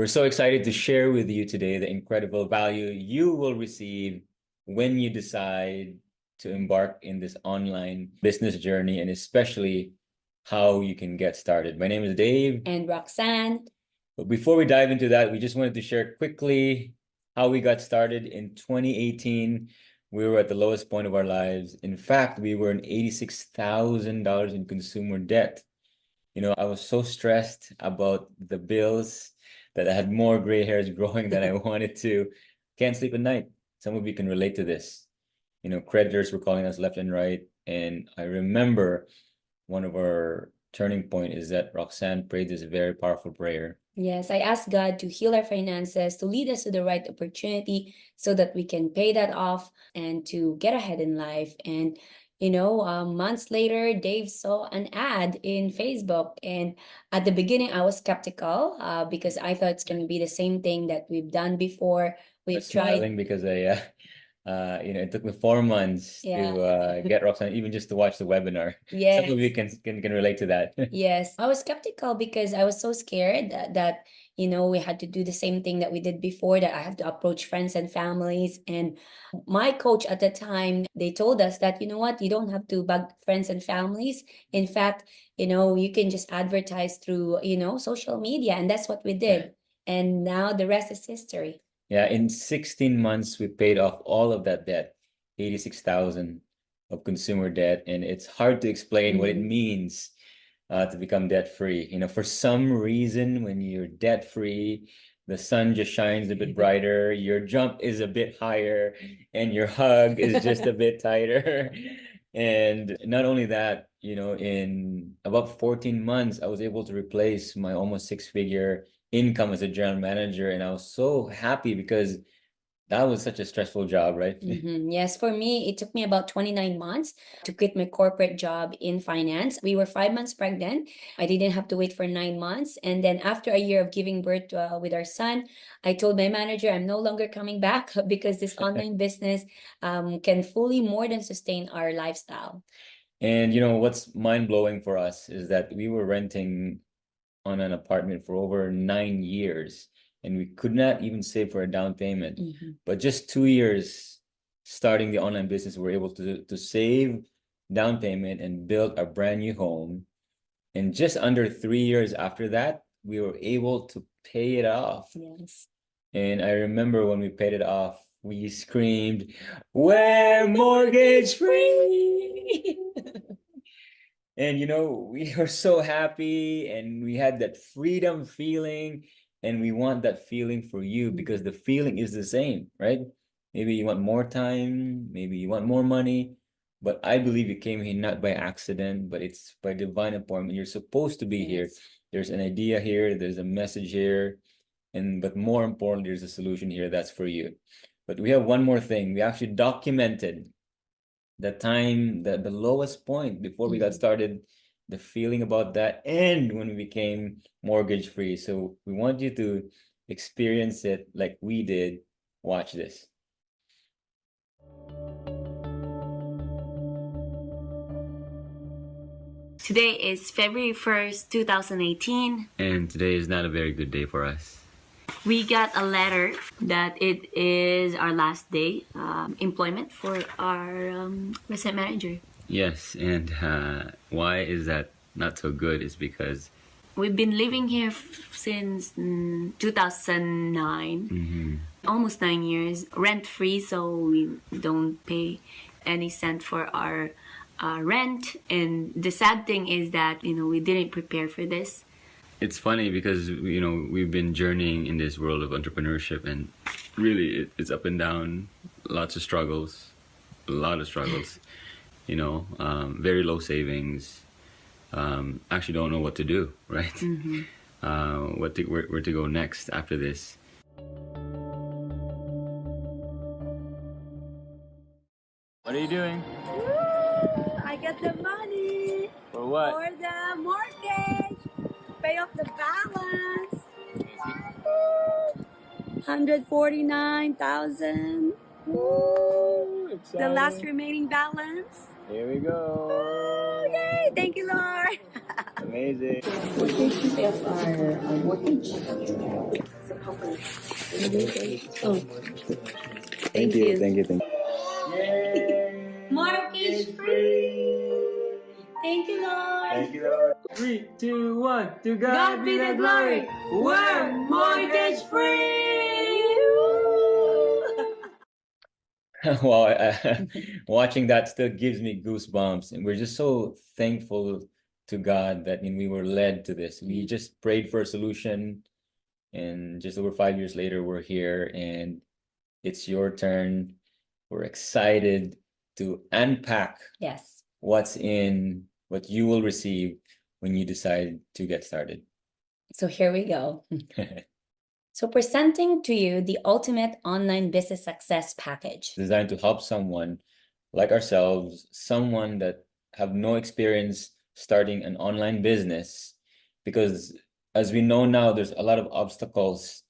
We're so excited to share with you today the incredible value you will receive when you decide to embark in this online business journey, and especially how you can get started. My name is Dave. And Roxanne. But before we dive into that, we just wanted to share quickly how we got started in 2018. We were at the lowest point of our lives. In fact, we were in $86,000 in consumer debt. I was so stressed about the bills that I had more gray hairs growing than I wanted to. Can't sleep at night. Some of you can relate to this. Creditors were calling us left and right. And I remember one of our turning point is that Roxanne prayed this very powerful prayer. Yes, I asked God to heal our finances, to lead us to the right opportunity so that we can pay that off and to get ahead in life. And months later, Dave saw an ad in Facebook. And at the beginning, I was skeptical because I thought it's going to be the same thing that we've done before. We've tried. Smiling because it took me 4 months to get Roxanne, even just to watch the webinar. Yes. Some of you can relate to that. Yes, I was skeptical because I was so scared that we had to do the same thing that we did before, that I have to approach friends and families. And my coach at the time, they told us that, you know what, you don't have to bug friends and families. In fact, you can just advertise through, social media. And that's what we did. And now the rest is history. Yeah, in 16 months, we paid off all of that debt, 86,000 of consumer debt. And it's hard to explain what it means to become debt-free. For some reason, when you're debt-free, the sun just shines a bit brighter, your jump is a bit higher, and your hug is just a bit tighter. And not only that, in about 14 months, I was able to replace my almost six-figure income as a general manager. And I was so happy because that was such a stressful job, right? Yes, for me, it took me about 29 months to quit my corporate job in finance. We were 5 months pregnant. I didn't have to wait for 9 months. And then after a year of giving birth with our son, I told my manager I'm no longer coming back because this online business can fully more than sustain our lifestyle. And what's mind-blowing for us is that we were renting on an apartment for over 9 years, and we could not even save for a down payment. But just 2 years starting the online business, we were able to save down payment and build a brand new home. And just under 3 years after that, we were able to pay it off. Yes. And I remember when we paid it off, we screamed, "We're mortgage free!" And we were so happy, and we had that freedom feeling, and we want that feeling for you because the feeling is the same, right? Maybe you want more time, maybe you want more money, but I believe you came here not by accident, but it's by divine appointment. You're supposed to be here. There's an idea here, there's a message here, but more importantly, there's a solution here that's for you. But we have one more thing. We actually documented the time, the lowest point before we got started, the feeling about that, and when we became mortgage free. So we want you to experience it like we did. Watch this. Today is February 1st, 2018. And today is not a very good day for us. We got a letter that it is our last day employment for our resident manager. Yes, and why is that not so good is because we've been living here since 2009, almost 9 years, rent-free, so we don't pay any cent for our rent. And the sad thing is that, we didn't prepare for this. It's funny because, we've been journeying in this world of entrepreneurship, and really it's up and down, lots of struggles, a lot of struggles, very low savings, actually don't know what to do, right? Where to go next after this. What are you doing? I get the money. For what? For the mortgage. Pay off the balance. 149,000. The last remaining balance. Here we go. Oh, yay! Thank you, Lord. Amazing. What did you pay off our mortgage? Oh, thank you. Thank you. Mortgage free. Thank you, Lord. you, Lord. 3, 2, 1. To God be the glory. We're mortgage free. Well, watching that still gives me goosebumps, and we're just so thankful to God that we were led to this. We just prayed for a solution, and just over 5 years later, we're here, and it's your turn. We're excited to unpack Yes. what's in what you will receive when you decide to get started. So here we go. So presenting to you the ultimate online business success package. Designed to help someone like ourselves, someone that have no experience starting an online business, because as we know now, there's a lot of obstacles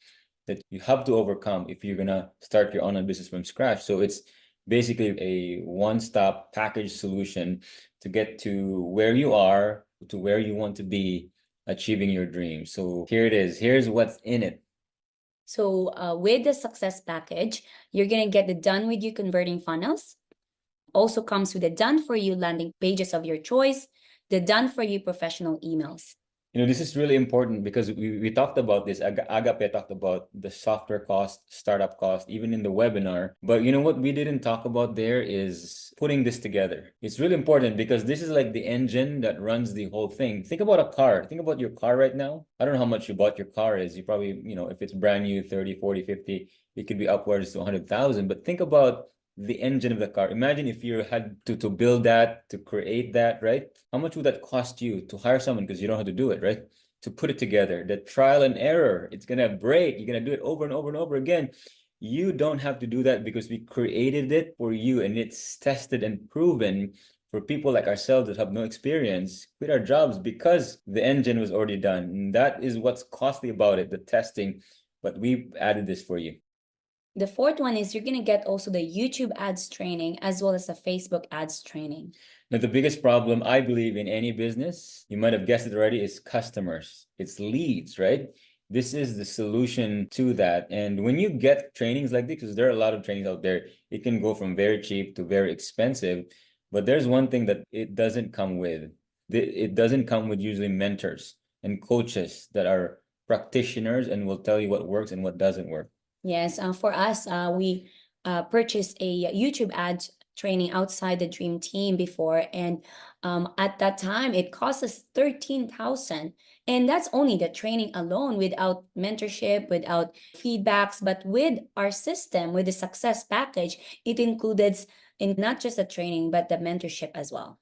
that you have to overcome if you're gonna start your online business from scratch. So it's basically a one-stop package solution to get to where you are, to where you want to be, achieving your dreams. So here it is. Here's what's in it. So with the success package, you're going to get the done with you converting funnels. Also comes with the done for you landing pages of your choice, the done for you professional emails. This is really important because we talked about this. Agape talked about the software cost, startup cost, even in the webinar. But you know what we didn't talk about there is putting this together. It's really important because this is like the engine that runs the whole thing. Think about a car. Think about your car right now. I don't know how much you bought your car is. You probably, if it's brand new, 30, 40, 50, it could be upwards to 100,000. But think about the engine of the car. Imagine if you had to build that, to create that, right? How much would that cost you to hire someone because you don't know how to do it, right? To put it together, the trial and error, it's gonna break. You're gonna do it over and over and over again. You don't have to do that because we created it for you, and it's tested and proven for people like ourselves that have no experience, quit our jobs because the engine was already done. And that is what's costly about it, the testing. But we've added this for you. The fourth one is you're going to get also the YouTube ads training as well as the Facebook ads training. Now, the biggest problem, I believe, in any business, you might have guessed it already, is customers. It's leads, right? This is the solution to that. And when you get trainings like this, because there are a lot of trainings out there, it can go from very cheap to very expensive. But there's one thing that it doesn't come with. It doesn't come with usually mentors and coaches that are practitioners and will tell you what works and what doesn't work. Yes, for us, we purchased a YouTube ads training outside the Dream Team before, and at that time it cost us 13,000, and that's only the training alone, without mentorship, without feedbacks. But with our system, with the success package, it included in not just the training but the mentorship as well.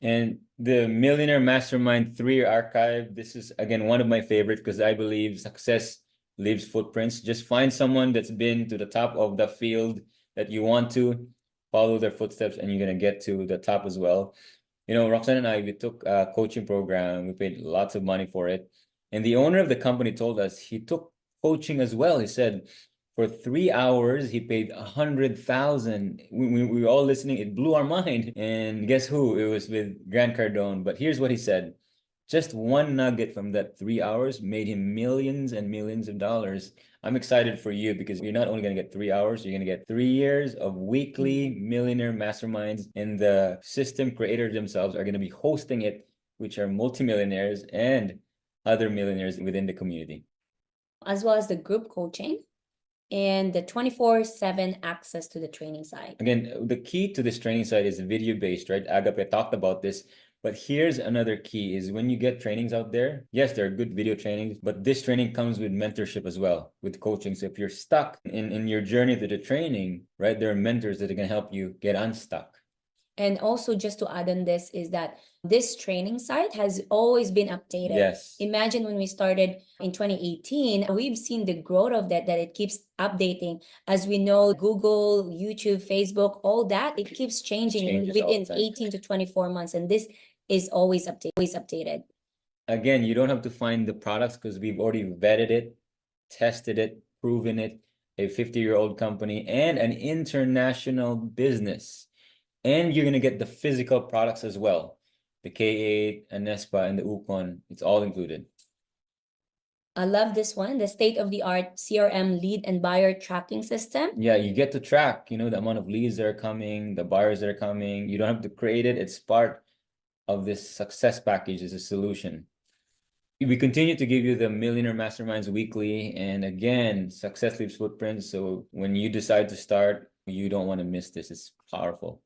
And the Millionaire Mastermind 3 archive, this is again one of my favorites because I believe success leaves footprints. Just find someone that's been to the top of the field that you want to follow their footsteps, and you're going to get to the top as well. Roxanne and I, we took a coaching program. We paid lots of money for it. And the owner of the company told us he took coaching as well. He said for 3 hours, he paid 100,000. We were all listening. It blew our mind. And guess who? It was with Grant Cardone. But here's what he said. Just one nugget from that 3 hours made him millions and millions of dollars. I'm excited for you because you're not only going to get 3 hours, you're going to get 3 years of weekly millionaire masterminds. And the system creators themselves are going to be hosting it, which are multimillionaires and other millionaires within the community. As well as the group coaching and the 24/7 access to the training site. Again, the key to this training site is video-based, right? Agape talked about this. But here's another key is when you get trainings out there, yes, there are good video trainings, but this training comes with mentorship as well, with coaching. So if you're stuck in your journey to the training, right, there are mentors that are going to help you get unstuck. And also, just to add on this, is that this training site has always been updated. Yes. Imagine when we started in 2018, we've seen the growth of that it keeps updating. As we know, Google, YouTube, Facebook, all that, it keeps changing within 18 to 24 months. And this is always updated. Again, you don't have to find the products because we've already vetted it, tested it, proven it, a 50-year-old company and an international business. And you're going to get the physical products as well. The K8, Anespa, and the Ukon, it's all included. I love this one, the state-of-the-art CRM lead and buyer tracking system. Yeah, you get to track, you know, the amount of leads that are coming, the buyers that are coming. You don't have to create it. It's part of this success package, is a solution. We continue to give you the Millionaire Masterminds weekly. And again, success leaves footprints. So when you decide to start, you don't want to miss this. It's powerful.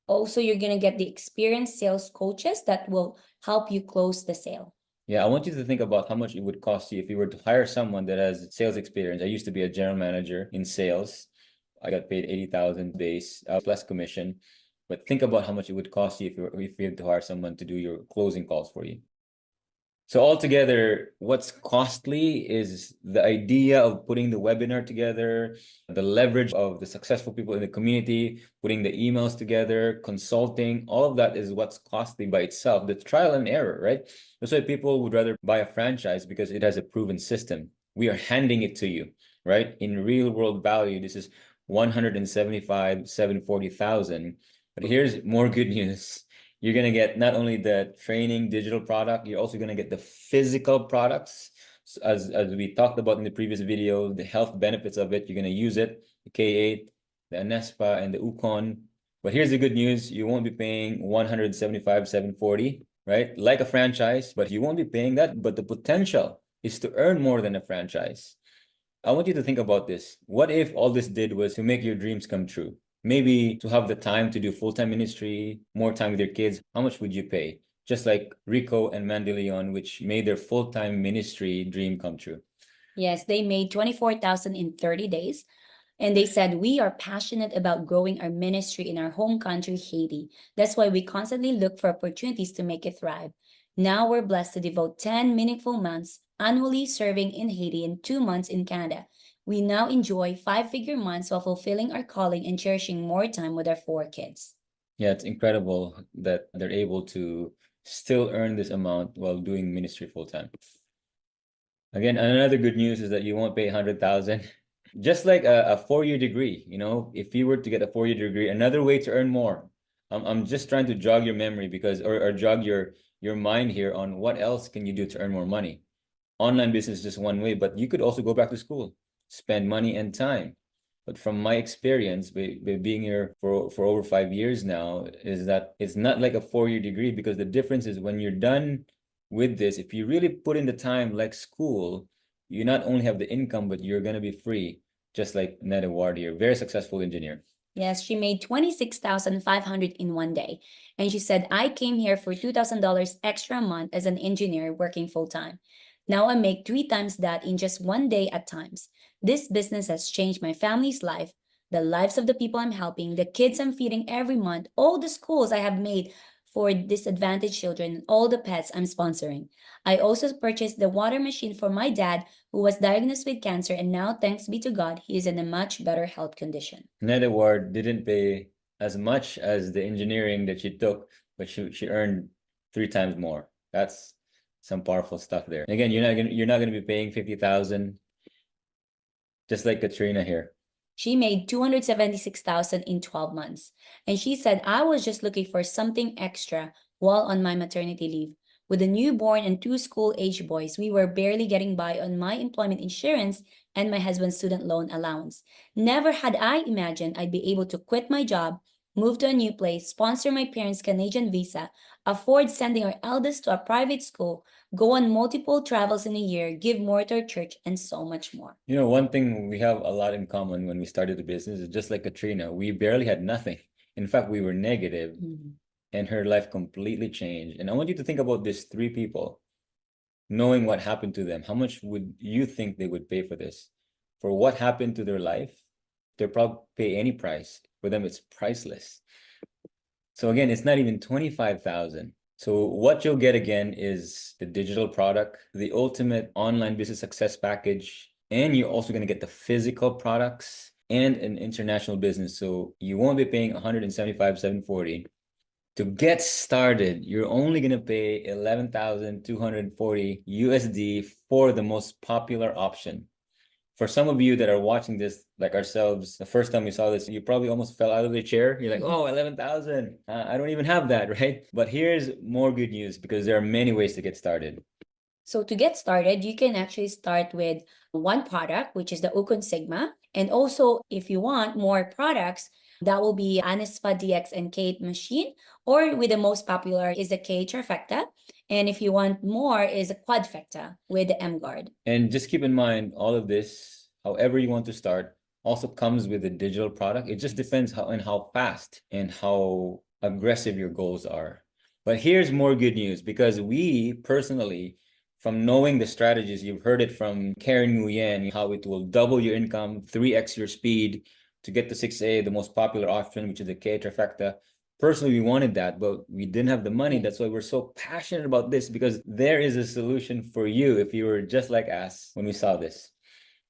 Also, you're going to get the experienced sales coaches that will help you close the sale. Yeah, I want you to think about how much it would cost you if you were to hire someone that has sales experience. I used to be a general manager in sales. I got paid 80,000 base plus commission. But think about how much it would cost you if you had to hire someone to do your closing calls for you. So altogether, what's costly is the idea of putting the webinar together, the leverage of the successful people in the community, putting the emails together, consulting, all of that is what's costly by itself. The trial and error, right? That's why people would rather buy a franchise, because it has a proven system. We are handing it to you, right? In real world value, this is 740,000. But here's more good news. You're going to get not only the training digital product, you're also going to get the physical products. So as we talked about in the previous video, the health benefits of it, you're going to use it, the K8, the Anespa, and the Ukon. But here's the good news. You won't be paying 175,740, right? Like a franchise, but you won't be paying that. But the potential is to earn more than a franchise. I want you to think about this. What if all this did was to make your dreams come true? Maybe to have the time to do full-time ministry, more time with your kids. How much would you pay? Just like Rico and Mandy Leon, which made their full-time ministry dream come true. Yes, they made 24,000 in 30 days. And they said, we are passionate about growing our ministry in our home country, Haiti. That's why we constantly look for opportunities to make it thrive. Now we're blessed to devote 10 meaningful months annually serving in Haiti and 2 months in Canada. We now enjoy 5-figure months while fulfilling our calling and cherishing more time with our 4 kids. Yeah, it's incredible that they're able to still earn this amount while doing ministry full-time. Again, another good news is that you won't pay 100,000. Just like a 4-year degree, you know, if you were to get a 4-year degree, another way to earn more. I'm just trying to jog your memory because, or jog your mind here on what else can you do to earn more money. Online business is just one way, but you could also go back to school, spend money and time. But from my experience, by being here for over 5 years now, is that it's not like a 4-year degree, because the difference is when you're done with this, if you really put in the time like school, you not only have the income, but you're going to be free, just like Neda Ward here, very successful engineer. Yes, she made 26,500 in one day. And she said, I came here for $2,000 extra a month as an engineer working full-time. Now I make 3 times that in just one day at times. This business has changed my family's life, the lives of the people I'm helping, the kids I'm feeding every month, all the schools I have made for disadvantaged children, and all the pets I'm sponsoring. I also purchased the water machine for my dad, who was diagnosed with cancer, and now, thanks be to God, he is in a much better health condition. Neda Ward didn't pay as much as the engineering that she took, but she earned 3 times more. That's some powerful stuff there. Again, you're not gonna be paying 50,000, just like Katrina here. She made 276,000 in 12 months. And she said, I was just looking for something extra while on my maternity leave. With a newborn and 2 school-age boys, we were barely getting by on my employment insurance and my husband's student loan allowance. Never had I imagined I'd be able to quit my job, move to a new place, sponsor my parents' Canadian visa, afford sending our eldest to a private school, go on multiple travels in a year, give more to our church, and so much more. You know, one thing we have a lot in common when we started the business is just like Katrina, we barely had nothing. In fact, we were negative, and her life completely changed. And I want you to think about these 3 people, knowing what happened to them. How much would you think they would pay for this? For what happened to their life, they'll probably pay any price. For them, it's priceless. So again, it's not even 25,000. So what you'll get again is the digital product, the ultimate online business success package, and you're also going to get the physical products and an international business. So you won't be paying 175,740. To get started, you're only going to pay 11,240 USD for the most popular option. For some of you that are watching this, like ourselves, the first time we saw this, you probably almost fell out of the chair. You're like, oh, 11,000. I don't even have that, right? But here's more good news, because there are many ways to get started. So to get started, you can actually start with one product, which is the Ukon Sigma. And also, if you want more products, that will be Anispa DX and K8 machine, or with the most popular is the K Trifecta. And if you want more, is a Quadfecta with the M Guard. And just keep in mind, all of this, however you want to start, also comes with a digital product. It just depends how fast and how aggressive your goals are. But here's more good news, because we personally, from knowing the strategies, you've heard it from Karen Nguyen, how it will double your income, 3x your speed to get to 6A, the most popular option, which is the K Trifecta. Personally, we wanted that, but we didn't have the money. Yeah. That's why we're so passionate about this, because there is a solution for you if you were just like us when we saw this.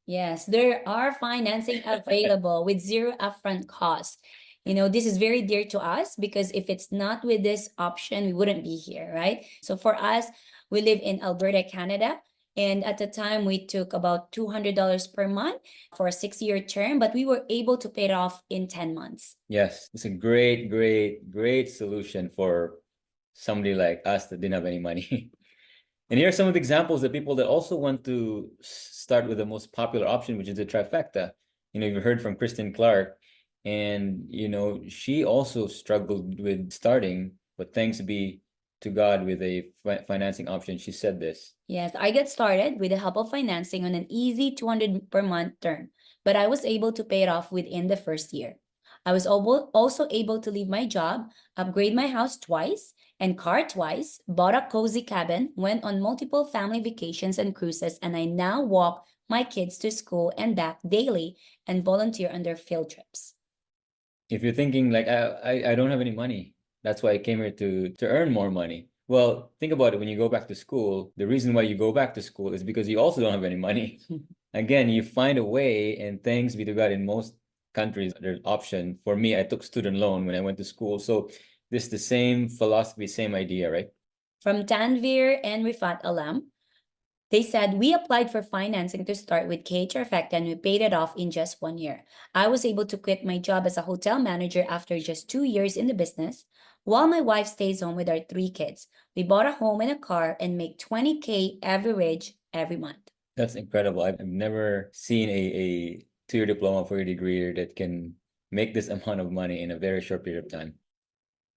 Yes, there are financing available with zero upfront cost. You know, this is very dear to us because if it's not with this option, we wouldn't be here, right? So for us, we live in Alberta, Canada. And at the time, we took about $200 per month for a 6-year term, but we were able to pay it off in 10 months. Yes, it's a great, great, great solution for somebody like us that didn't have any money. And here are some of the examples of people that also want to start with the most popular option, which is the trifecta. You know, you've heard from Kristen Clark, and she also struggled with starting, but thanks be to God with a financing option, she said this. Yes, I get started with the help of financing on an easy 200 per month term, but I was able to pay it off within the first year. I was also able to leave my job, upgrade my house twice and car twice, bought a cozy cabin, went on multiple family vacations and cruises, and I now walk my kids to school and back daily and volunteer on their field trips. If you're thinking like, I don't have any money, that's why I came here to earn more money. Well, think about it. When you go back to school, the reason why you go back to school is because you also don't have any money. Again, you find a way, and thanks be to God, in most countries, there's option. For me, I took student loan when I went to school. So this is the same philosophy, same idea, right? From Tanvir and Rifat Alam, they said, we applied for financing to start with KH Trifecta and we paid it off in just 1 year. I was able to quit my job as a hotel manager after just 2 years in the business, while my wife stays home with our 3 kids. We bought a home and a car and make 20K average every month. That's incredible. I've never seen a 2-year diploma for a degree that can make this amount of money in a very short period of time.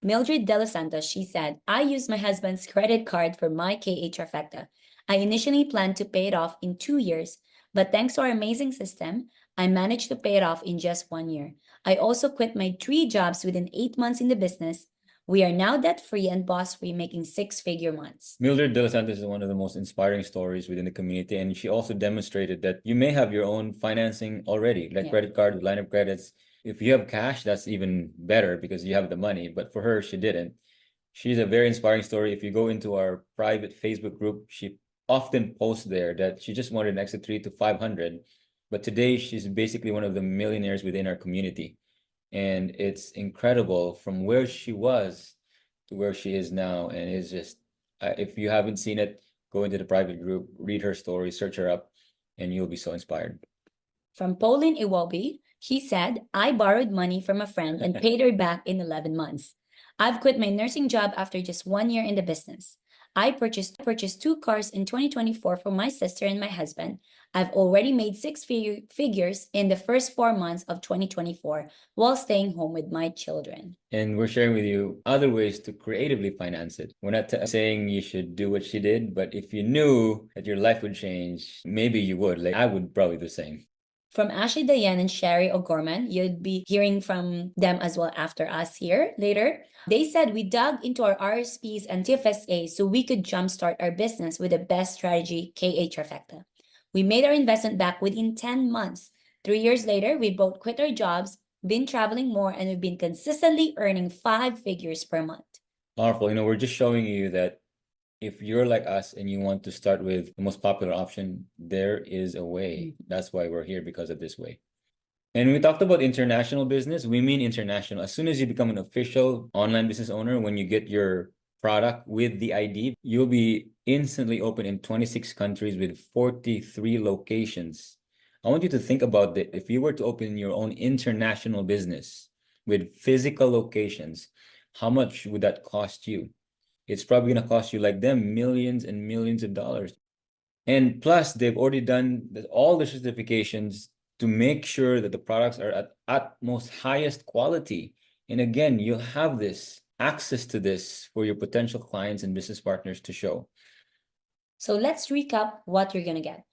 Mildred De Los Santos, she said, I used my husband's credit card for my KH Trifecta. I initially planned to pay it off in 2 years, but thanks to our amazing system, I managed to pay it off in just 1 year. I also quit my 3 jobs within 8 months in the business. We are now debt-free and boss-free, making 6-figure months. Mildred De Los Santos is one of the most inspiring stories within the community, and she also demonstrated that you may have your own financing already, like credit card, line of credits. If you have cash, that's even better because you have the money. But for her, she didn't. She's a very inspiring story. If you go into our private Facebook group, she often posts there that she just wanted an extra 3 to 500. But today, she's basically one of the millionaires within our community. And it's incredible from where she was to where she is now. And it's just, if you haven't seen it, go into the private group, read her story, search her up, and you'll be so inspired. From Pauline Iwobi, she said, I borrowed money from a friend and paid her back in 11 months. I've quit my nursing job after just 1 year in the business. I purchased 2 cars in 2024 for my sister and my husband. I've already made 6 figures in the first 4 months of 2024 while staying home with my children. And we're sharing with you other ways to creatively finance it. We're not saying you should do what she did, but if you knew that your life would change, maybe you would. Like I would probably do the same. From Ashley Dayan and Sherry O'Gorman, you'd be hearing from them as well after us here later. They said we dug into our RSPs and TFSA so we could jumpstart our business with the best strategy, KH Trifecta. We made our investment back within 10 months. 3 years later, we both quit our jobs, been traveling more, and we've been consistently earning 5 figures per month. Powerful. We're just showing you that if you're like us and you want to start with the most popular option, there is a way. That's why we're here, because of this way. And we talked about international business. We mean international. As soon as you become an official online business owner, when you get your product with the ID, you'll be instantly open in 26 countries with 43 locations. I want you to think about that. If you were to open your own international business with physical locations, how much would that cost you? It's probably going to cost you, like them, millions and millions of dollars. And plus, they've already done all the certifications to make sure that the products are at utmost highest quality. And again, you'll have this access to this for your potential clients and business partners to show. So let's recap what you're going to get.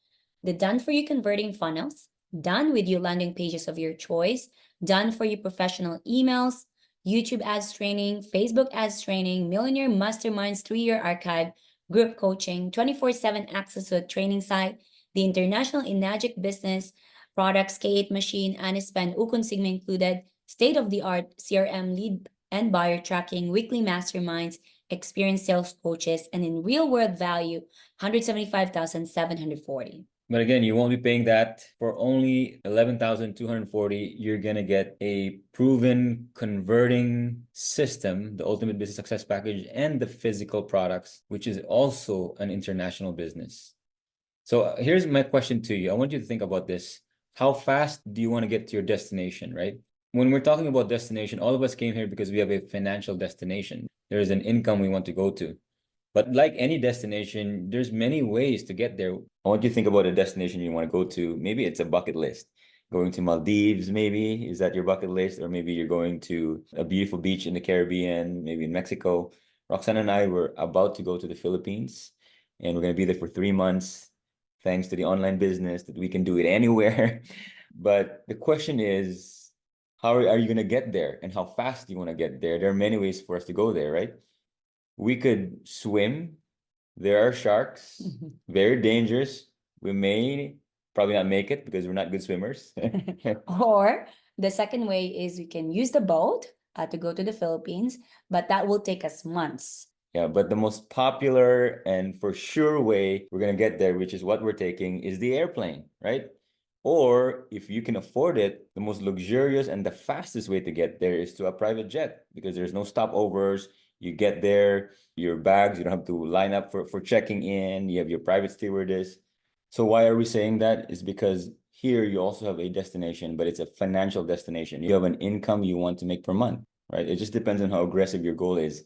The done for you converting funnels, done with you landing pages of your choice, done for you professional emails, YouTube ads training, Facebook ads training, Millionaire Masterminds 3-year archive, group coaching, 24/7 access to a training site, the International Enagic Business products, K8 machine, Anispend, Uconsigma included, state-of-the-art CRM lead and buyer tracking, weekly masterminds, experienced sales coaches, and in real-world value, 175,740. But again, you won't be paying that for only 11,240. You're gonna get a proven converting system, the Ultimate Business Success Package, and the physical products, which is also an international business. So here's my question to you. I want you to think about this. How fast do you want to get to your destination, right? When we're talking about destination, all of us came here because we have a financial destination. There is an income we want to go to. But like any destination, there's many ways to get there. I want you to think about a destination you want to go to. Maybe it's a bucket list. Going to Maldives, maybe, is that your bucket list? Or maybe you're going to a beautiful beach in the Caribbean, maybe in Mexico. Roxanne and I were about to go to the Philippines, and we're going to be there for 3 months, thanks to the online business that we can do it anywhere. But the question is, how are you going to get there, and how fast do you want to get there? There are many ways for us to go there, right? We could swim. There are sharks, very dangerous. We may probably not make it because we're not good swimmers. Or the second way is we can use the boat to go to the Philippines, but that will take us months. Yeah, but the most popular and for sure way we're gonna get there, which is what we're taking, is the airplane, right? Or if you can afford it, the most luxurious and the fastest way to get there is to a private jet, because there's no stopovers. You get there, your bags, you don't have to line up for checking in. You have your private stewardess. So why are we saying that? Is because here you also have a destination, but it's a financial destination. You have an income you want to make per month, right? It just depends on how aggressive your goal is.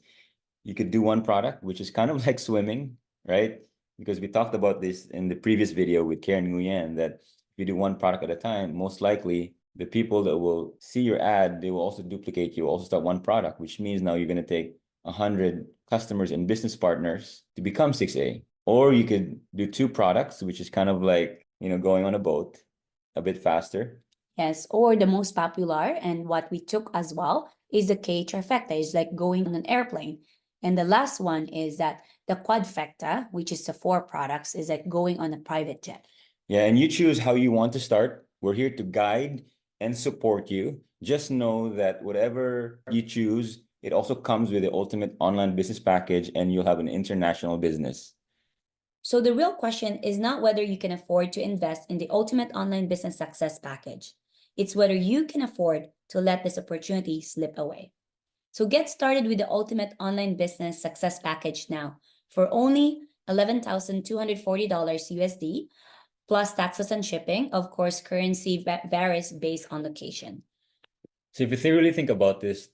You could do one product, which is kind of like swimming, right? Because we talked about this in the previous video with Karen Nguyen, that if you do one product at a time, most likely the people that will see your ad, they will also duplicate you, also start one product, which means now you're going to take 100 customers and business partners to become 6A. Or you could do two products, which is kind of like, going on a boat a bit faster. Yes, or the most popular and what we took as well is the K trifecta, is like going on an airplane. And the last one is that the quadfecta, which is the 4 products, is like going on a private jet. Yeah, and you choose how you want to start. We're here to guide and support you. Just know that whatever you choose, it also comes with the Ultimate Online Business Package, and you'll have an international business. So the real question is not whether you can afford to invest in the Ultimate Online Business Success Package. It's whether you can afford to let this opportunity slip away. So get started with the Ultimate Online Business Success Package now for only $11,240 USD, plus taxes and shipping. Of course, currency varies based on location. So if you really think about this,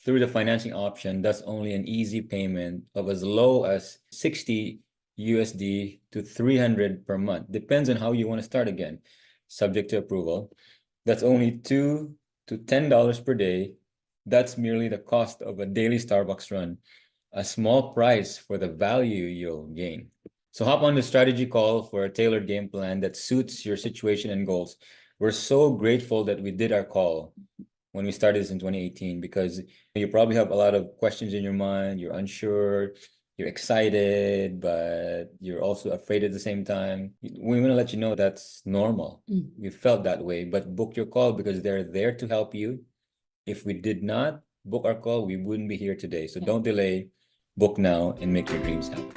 through the financing option, that's only an easy payment of as low as 60 USD to 300 per month. Depends on how you want to start again, subject to approval. That's only $2 to $10 per day. That's merely the cost of a daily Starbucks run, a small price for the value you'll gain. So hop on the strategy call for a tailored game plan that suits your situation and goals. We're so grateful that we did our call when we started this in 2018, because you probably have a lot of questions in your mind. You're unsure, you're excited, but you're also afraid at the same time. We want to let you know that's normal. We felt that way, but book your call because they're there to help you. If we did not book our call, we wouldn't be here today. So don't delay, book now, and make your dreams happen.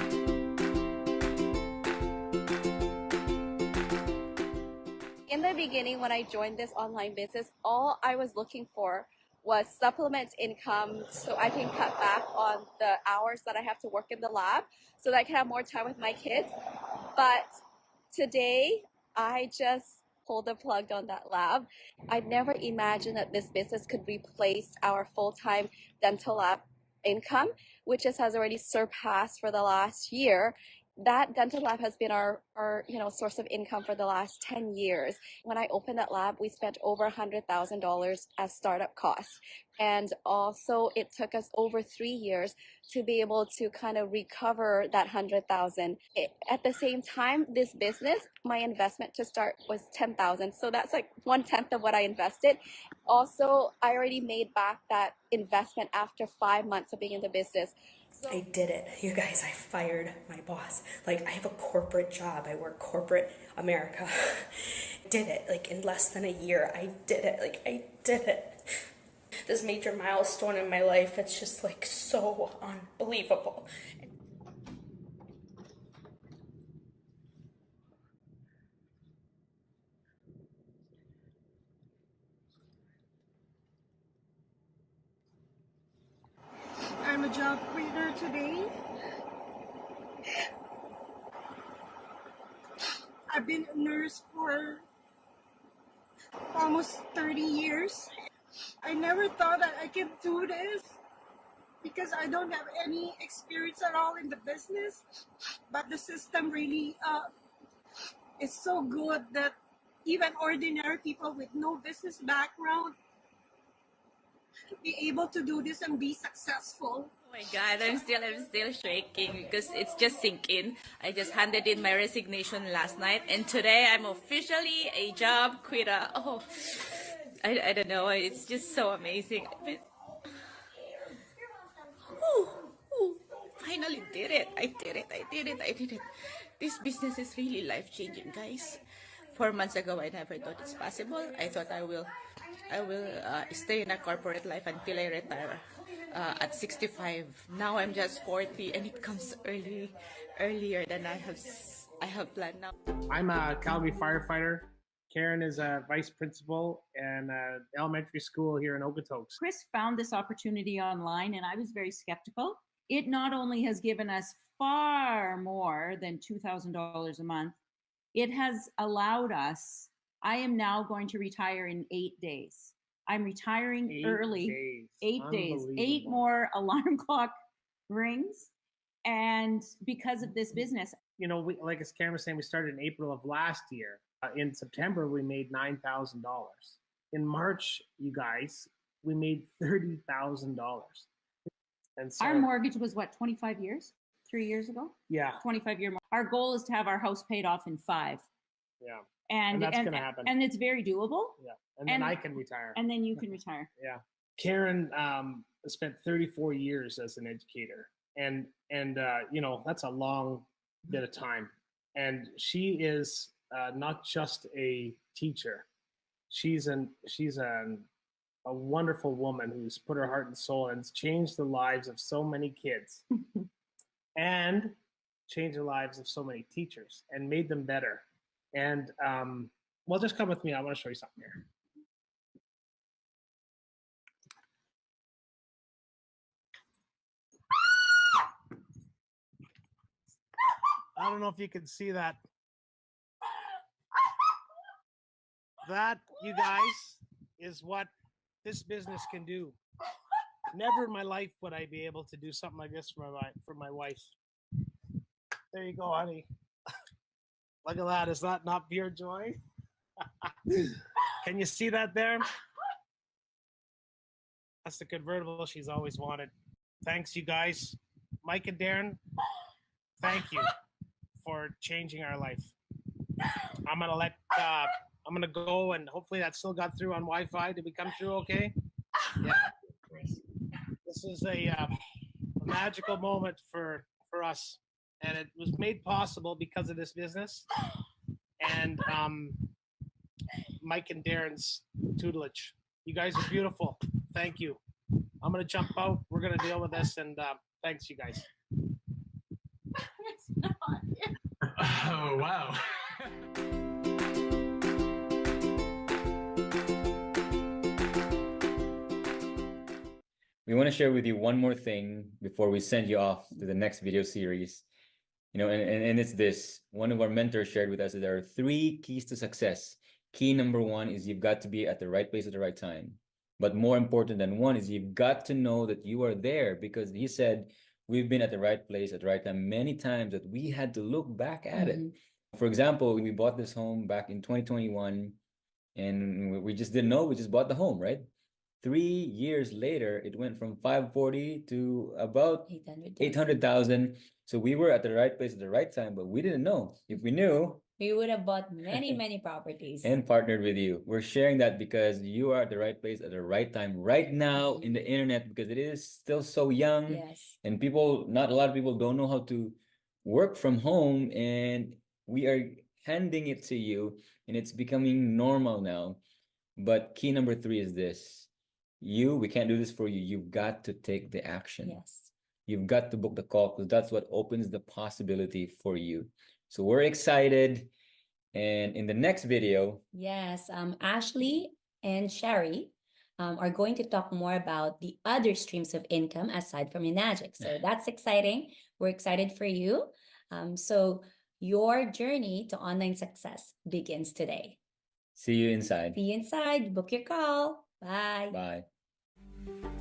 In the beginning, when I joined this online business, all I was looking for was supplement income so I can cut back on the hours that I have to work in the lab so that I can have more time with my kids. But today, I just pulled the plug on that lab. I never imagined that this business could replace our full-time dental lab income, which has already surpassed for the last year. that dental lab has been our source of income for the last 10 years. When I opened that lab, we spent over $100,000 as startup costs. And also it took us over 3 years to be able to kind of recover that 100,000. At the same time, this business, my investment to start was 10,000. So that's like 1/10 of what I invested. Also, I already made back that investment after 5 months of being in the business. So I did it. You guys, I fired my boss. Like, I have a corporate job. I work corporate America. Did it. Like, in less than a year, I did it. Like, I did it. This major milestone in my life, it's just like so unbelievable. I'm a job quitter today. I've been a nurse for almost 30 years. I never thought that I could do this because I don't have any experience at all in the business. But the system really is so good that even ordinary people with no business background be able to do this and be successful. Oh my God, I'm still shaking because it's just sink in. I just handed in my resignation last night, and today I'm officially a job quitter. Oh, I don't know. It's just so amazing. Finally did it. I did it. This business is really life-changing, guys. 4 months ago, I never thought it's possible. I thought I will stay in a corporate life until I retire at 65. Now I'm just 40, and it comes earlier than I have planned now. I'm a Calgary firefighter. Karen is a vice principal in elementary school here in Okotoks. Chris found this opportunity online, and I was very skeptical. It not only has given us far more than $2,000 a month, it has allowed us. I am now going to retire in 8 days. I'm retiring early. 8 days. 8 more alarm clock rings. And because of this business. You know, like as Karen was saying, we started in April of last year. In September, we made $9,000. In March, you guys, we made $30,000. And so, our mortgage was what, 25 years? 3 years ago? Yeah. 25-year. Our goal is to have our house paid off in 5. Yeah. And that's going to happen. And it's very doable. Yeah. And then I can retire. And then you can retire. Yeah. Karen spent 34 years as an educator. And you know, that's a long bit of time. And she is not just a teacher. She's a wonderful woman who's put her heart and soul and changed the lives of so many kids and changed the lives of so many teachers and made them better. And well, just come with me. I want to show you something here. I don't know if you can see that. That, you guys, is what this business can do. Never in my life would I be able to do something like this for my wife. There you go, honey. Look at that. Is that not pure joy? Can you see that there? That's the convertible she's always wanted. Thanks, you guys. Mike and Darren, thank you for changing our life. I'm gonna go, and hopefully that still got through on Wi-Fi. Did we come through okay? Yeah. This is a magical moment for us, and it was made possible because of this business and Mike and Darren's tutelage. You guys are beautiful. Thank you. I'm gonna jump out. We're gonna deal with this, and thanks, you guys. It's not. Oh, wow. We want to share with you one more thing before we send you off to the next video series. You know, and it's this. One of our mentors shared with us that there are 3 keys to success. Key number 1 is you've got to be at the right place at the right time. But more important than one is you've got to know that you are there, because he said we've been at the right place at the right time many times that we had to look back at it. Mhm. For example, we bought this home back in 2021 and we just didn't know, we just bought the home, right? 3 years later, it went from 540 to about 800,000. 800,000. So we were at the right place at the right time, but we didn't know. If we knew, We would have bought many properties. and partnered with you. We're sharing that because you are at the right place at the right time right now in the internet, because it is still so young. Yes. And people, not a lot of people don't know how to work from home, and we are handing it to you, and it's becoming normal now. But key number 3 is this. We can't do this for you. You've got to take the action. Yes. You've got to book the call, because that's what opens the possibility for you. So we're excited. And in the next video, Yes. Ashley and Sherry are going to talk more about the other streams of income aside from Enagic. So that's exciting. We're excited for you. So your journey to online success begins today. see you inside. See you inside. Book your call. Bye. Bye.